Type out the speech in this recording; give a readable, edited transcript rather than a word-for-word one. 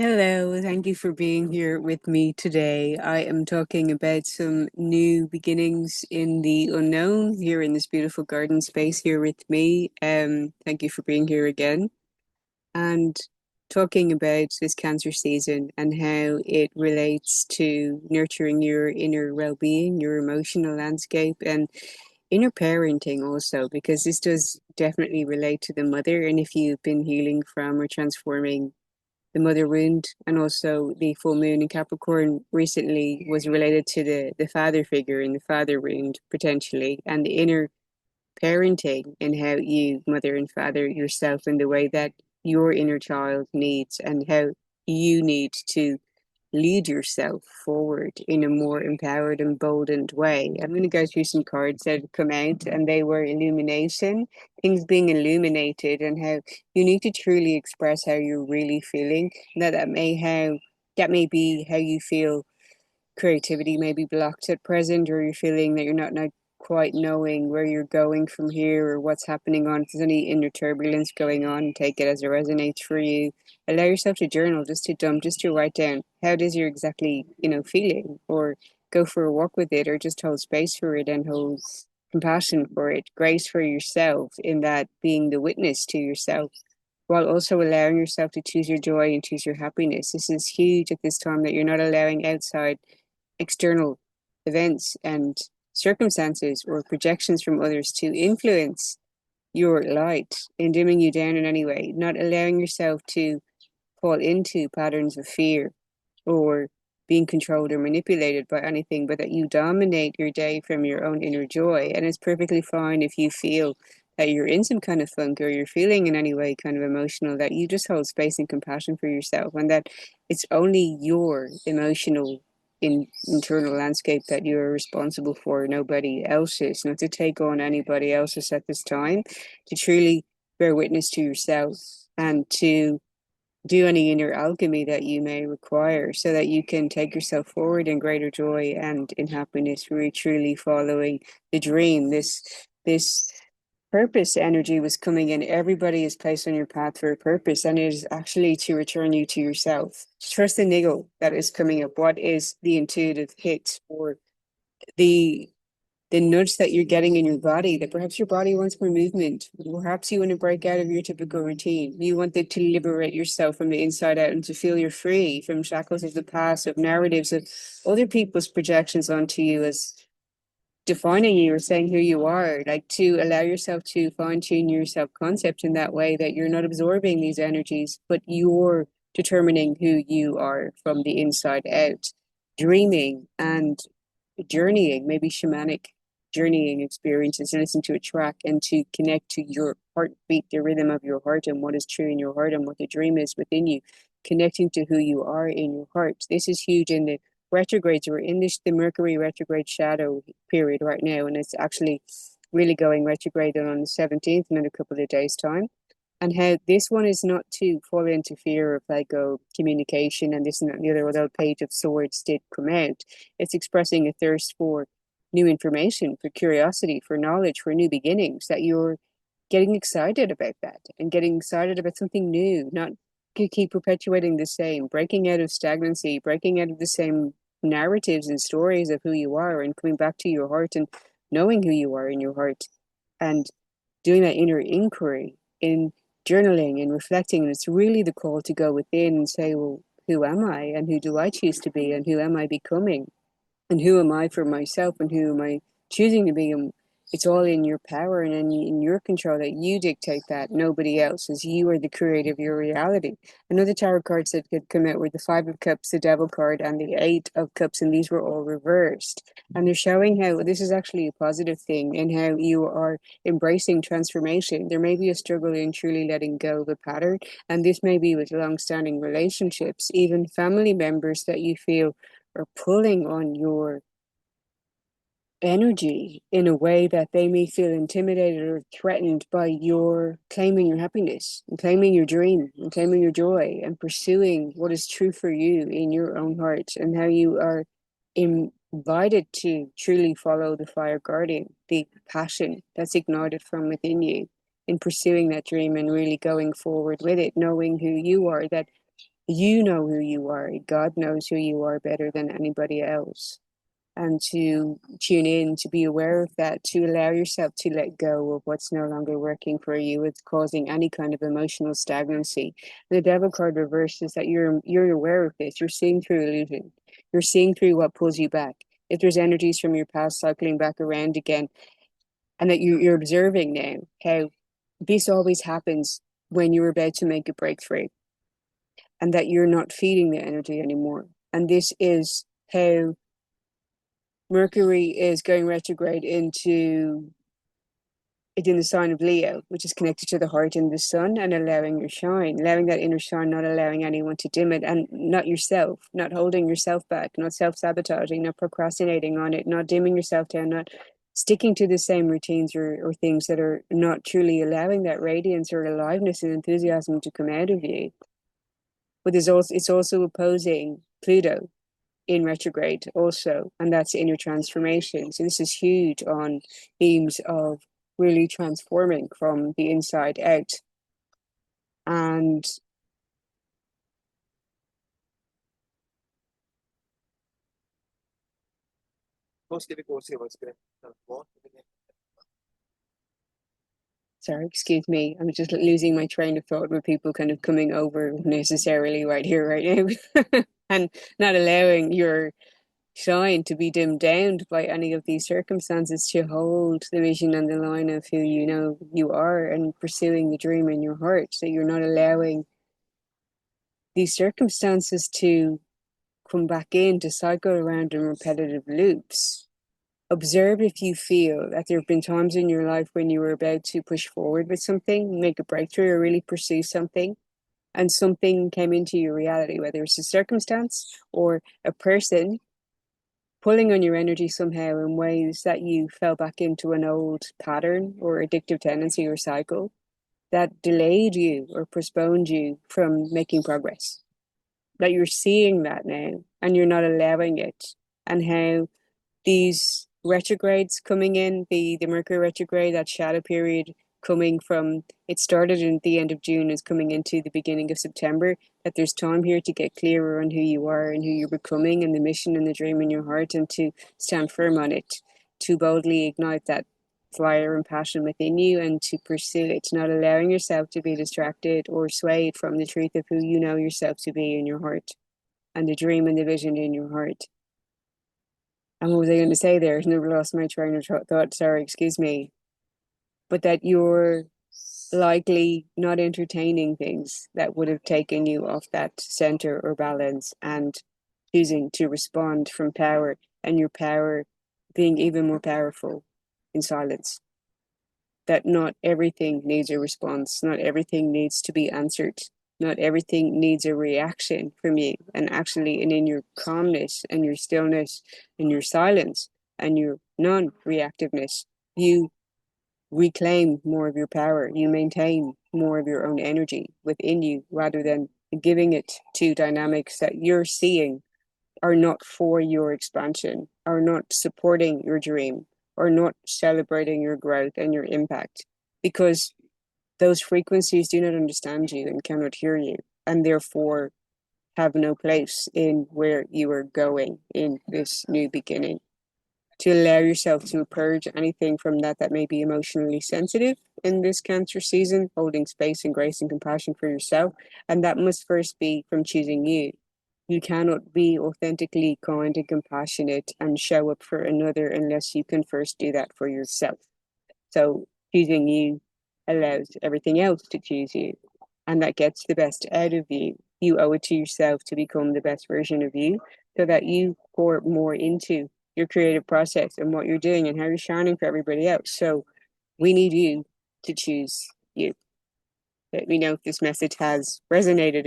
Hello, thank you for being here with me today. I am talking about some new beginnings in the unknown here in this beautiful garden space here with me. Thank you for being here again and talking about this Cancer season and how it relates to nurturing your inner well-being, your emotional landscape, and inner parenting also, because this does definitely relate to the mother. And if you've been healing from or transforming the mother wound, and also the full moon in Capricorn recently was related to the father figure and the father wound potentially, and the inner parenting and how you mother and father yourself in the way that your inner child needs and how you need to lead yourself forward in a more empowered, emboldened way. I'm going to go through some cards that have come out, and they were illumination, things being illuminated, and how you need to truly express how you're really feeling. That may be how you feel creativity may be blocked at present, or you're feeling that you're not quite knowing where you're going from here or what's happening on. If there's any inner turbulence going on, take it as it resonates for you. Allow yourself to journal, just to write down how it is you're exactly, feeling, or go for a walk with it, or just hold space for it and hold compassion for it, grace for yourself in that being the witness to yourself, while also allowing yourself to choose your joy and choose your happiness. This is huge at this time, that you're not allowing outside external events and circumstances or projections from others to influence your light in dimming you down in any way, not allowing yourself to fall into patterns of fear or being controlled or manipulated by anything, but that you dominate your day from your own inner joy. And it's perfectly fine if you feel that you're in some kind of funk or you're feeling in any way kind of emotional, that you just hold space and compassion for yourself, and that it's only your emotional internal landscape that you're responsible for, nobody else's. Not to take on anybody else's at this time, to truly bear witness to yourself and to do any inner alchemy that you may require, so that you can take yourself forward in greater joy and in happiness, really truly following the dream. This purpose energy was coming in. Everybody is placed on your path for a purpose, and it is actually to return you to yourself. Trust the niggle that is coming up. What is the intuitive hit, or the nudge that you're getting in your body, that perhaps your body wants more movement. Perhaps you want to break out of your typical routine. You wanted to liberate yourself from the inside out and to feel you're free from shackles of the past, of narratives of other people's projections onto you as defining you or saying who you are, like to allow yourself to fine tune your self concept in that way, that you're not absorbing these energies, but you're determining who you are from the inside out, dreaming and journeying, maybe shamanic journeying experiences, and listen to a track and to connect to your heartbeat, the rhythm of your heart, and what is true in your heart and what the dream is within you, connecting to who you are in your heart. This is huge in the retrogrades. We're in the Mercury retrograde shadow period right now, and it's actually really going retrograde on the 17th in a couple of days' time. And how this one is not to fall into fear of like, oh, communication and this and that and the other, although Page of Swords did come out. It's expressing a thirst for new information, for curiosity, for knowledge, for new beginnings, that you're getting excited about that and getting excited about something new, not to keep perpetuating the same, breaking out of stagnancy, breaking out of the same narratives and stories of who you are, and coming back to your heart and knowing who you are in your heart, and doing that inner inquiry in journaling and reflecting. And it's really the call to go within and say, well, who am I, and who do I choose to be, and who am I becoming, and who am I for myself, and who am I choosing to be? And it's all in your power and in your control, that you dictate that, nobody else, as you are the creator of your reality. Another tarot cards that could come out were the Five of Cups, the Devil card, and the Eight of Cups, and these were all reversed. And they're showing how this is actually a positive thing, and how you are embracing transformation. There may be a struggle in truly letting go of a pattern, and this may be with long-standing relationships, even family members that you feel are pulling on your energy in a way that they may feel intimidated or threatened by your claiming your happiness and claiming your dream and claiming your joy and pursuing what is true for you in your own heart, and how you are invited to truly follow the fire guardian, the passion that's ignited from within you in pursuing that dream and really going forward with it, knowing who you are, that You know who you are. God knows who you are better than anybody else. And to tune in, to be aware of that, to allow yourself to let go of what's no longer working for you, it's causing any kind of emotional stagnancy. The devil card reverse is that you're aware of this. You're seeing through illusion. You're seeing through what pulls you back. If there's energies from your past cycling back around again, and that you're observing now how this always happens when you're about to make a breakthrough, and that you're not feeding the energy anymore. And this is how Mercury is going retrograde into it in the sign of Leo, which is connected to the heart and the sun, and allowing your shine, allowing that inner shine, not allowing anyone to dim it, and not yourself, not holding yourself back, not self-sabotaging, not procrastinating on it, not dimming yourself down, not sticking to the same routines or things that are not truly allowing that radiance or aliveness and enthusiasm to come out of you. But it's also opposing Pluto in retrograde also, and that's inner transformation. So this is huge on themes of really transforming from the inside out. And sorry, excuse me, I'm just losing my train of thought with people kind of coming over necessarily right here, right now, and not allowing your shine to be dimmed down by any of these circumstances, to hold the vision and the line of who you know you are and pursuing the dream in your heart. So you're not allowing these circumstances to come back in, to cycle around in repetitive loops. Observe if you feel that there have been times in your life when you were about to push forward with something, make a breakthrough, or really pursue something, and something came into your reality, whether it's a circumstance or a person pulling on your energy somehow in ways that you fell back into an old pattern or addictive tendency or cycle that delayed you or postponed you from making progress. That you're seeing that now and you're not allowing it, and how these retrogrades coming in, the Mercury retrograde, that shadow period coming from, it started in the end of June, is coming into the beginning of September, that there's time here to get clearer on who you are and who you're becoming and the mission and the dream in your heart, and to stand firm on it, to boldly ignite that fire and passion within you and to pursue it, not allowing yourself to be distracted or swayed from the truth of who you know yourself to be in your heart and the dream and the vision in your heart. And what was I going to say there? I've never lost my train of thought. Sorry, excuse me. But that you're likely not entertaining things that would have taken you off that center or balance, and choosing to respond from power, and your power being even more powerful in silence. That not everything needs a response, not everything needs to be answered, not everything needs a reaction from you. And actually, and in your calmness and your stillness and your silence and your non-reactiveness, you reclaim more of your power. You maintain more of your own energy within you, rather than giving it to dynamics that you're seeing are not for your expansion, are not supporting your dream, or not celebrating your growth and your impact, because those frequencies do not understand you and cannot hear you, and therefore have no place in where you are going in this new beginning. To allow yourself to purge anything from that may be emotionally sensitive in this Cancer season, holding space and grace and compassion for yourself. And that must first be from choosing you. You cannot be authentically kind and compassionate and show up for another unless you can first do that for yourself. So choosing you allows everything else to choose you, and that gets the best out of you. You owe it to yourself to become the best version of you, so that you pour more into your creative process and what you're doing and how you're shining for everybody else. So we need you to choose you. Let me know if this message has resonated